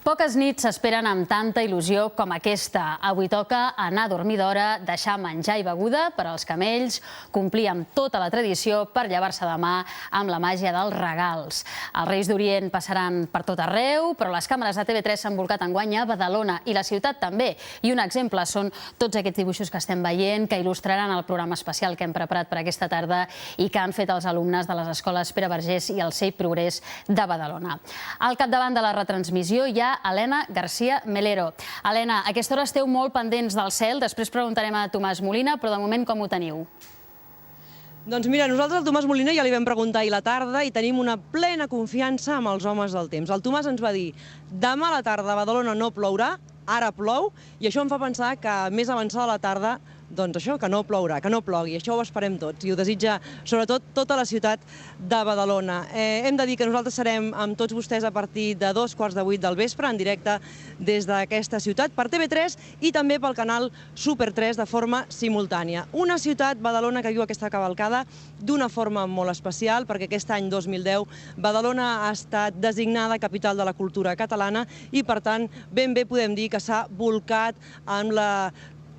Poques nits s'esperen amb tanta il·lusió com aquesta. Avui toca anar a dormir d'hora, deixar menjar i beguda per als camells, complir amb tota la tradició per llevar-se demà amb la màgia dels regals. Els Reis d'Orient passaran per tot arreu, però les càmeres de TV3 s'han volcat enguany a Badalona i la ciutat també. I un exemple són tots aquests dibuixos que estem veient, que il·lustraran el programa especial que hem preparat per aquesta tarda i que han fet els alumnes de les escoles Pere Vergés i el CEI Progrés de Badalona. Al capdavant de la retransmissió hi ha Elena García Melero. Elena, a aquesta hora esteu molt pendents del cel, després preguntarem a Tomàs Molina, però de moment com ho teniu? Doncs mira, nosaltres al Tomàs Molina ja li vam preguntar ahir a la tarda i tenim una plena confiança amb els homes del temps. El Tomàs ens va dir, demà a la tarda a Badalona no plourà, ara plou, i això em fa pensar que més avançada la tarda doncs això, que no plourà, que no plogui. Això ho esperem tots i ho desitja sobretot tota la ciutat de Badalona. Hem de dir que nosaltres serem amb tots vostès a partir de 7:15 del vespre, en directe des d'aquesta ciutat, per TV3 i també pel canal Super 3 de forma simultània. Una ciutat, Badalona, que viu aquesta cavalcada d'una forma molt especial, perquè aquest any 2010 Badalona ha estat designada capital de la cultura catalana i, per tant, ben bé podem dir que s'ha bolcat amb la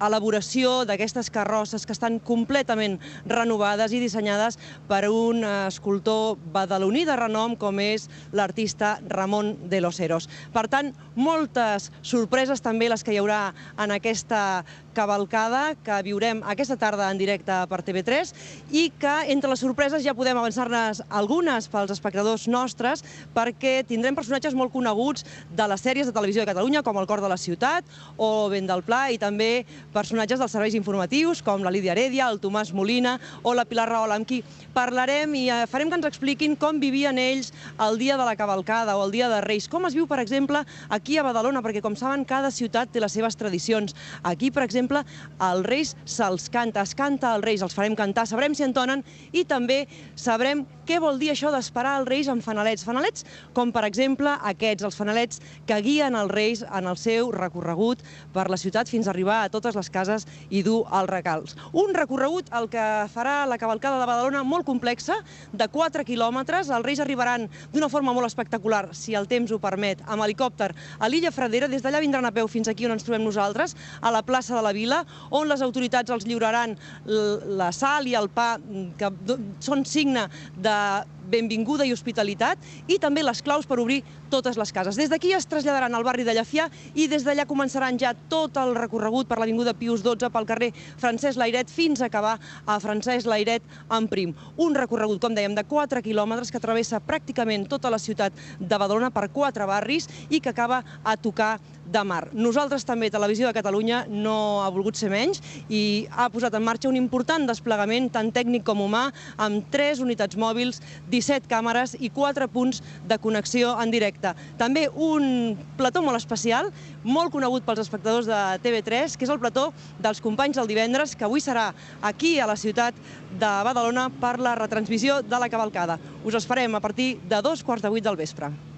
elaboració d'aquestes carrosses que estan completament renovades i dissenyades per un escultor badaloní de renom com és l'artista Ramon de los Heros. Per tant, moltes sorpreses també les que hi haurà en aquesta cavalcada que viurem aquesta tarda en directe per TV3 i que entre les sorpreses ja podem avançar-ne algunes pels espectadors nostres perquè tindrem personatges molt coneguts de les sèries de televisió de Catalunya com El cor de la ciutat o Vent del Pla i també personatges dels serveis informatius com la Lídia Heredia, el Tomàs Molina o la Pilar Rahola, amb qui parlarem i farem que ens expliquin com vivien ells el dia de la cavalcada o el dia de Reis, com es viu, per exemple, aquí a Badalona, perquè com saben cada ciutat té les seves tradicions. Aquí, per exemple, als Reis se'ls canta, es canta als Reis, els farem cantar, sabrem si entonen i també sabrem què vol dir això d'esperar els Reis amb fanalets. Fanalets com, per exemple, aquests, els fanalets que guien els Reis en el seu recorregut per la ciutat fins a arribar a totes les cases i dur els regals. Un recorregut el que farà la cavalcada de Badalona molt complexa, de 4 quilòmetres. Els Reis arribaran d'una forma molt espectacular, si el temps ho permet, amb helicòpter a l'Illa Fradera. Des d'allà vindran a peu fins aquí on ens trobem nosaltres, a la plaça de la Vila, on les autoritats els lliuraran la sal i el pa, que són signe de benvinguda i hospitalitat, i també les claus per obrir totes les cases. Des d'aquí es traslladaran al barri de Llefià i des d'allà començaran ja tot el recorregut per l'Avinguda Pius XII, pel carrer Francesc Layret, fins a acabar a Francesc Layret en Prim. Un recorregut, com dèiem, de 4 quilòmetres que travessa pràcticament tota la ciutat de Badalona per 4 barris i que acaba a tocar de mar. Nosaltres també, Televisió de Catalunya, no ha volgut ser menys i ha posat en marxa un important desplegament, tant tècnic com humà, amb 3 unitats mòbils, 17 càmeres i 4 punts de connexió en directe. També un plató molt especial, molt conegut pels espectadors de TV3, que és el plató dels companys del divendres, que avui serà aquí a la ciutat de Badalona per la retransmissió de la cavalcada. Us esperem a partir de 7:15 del vespre.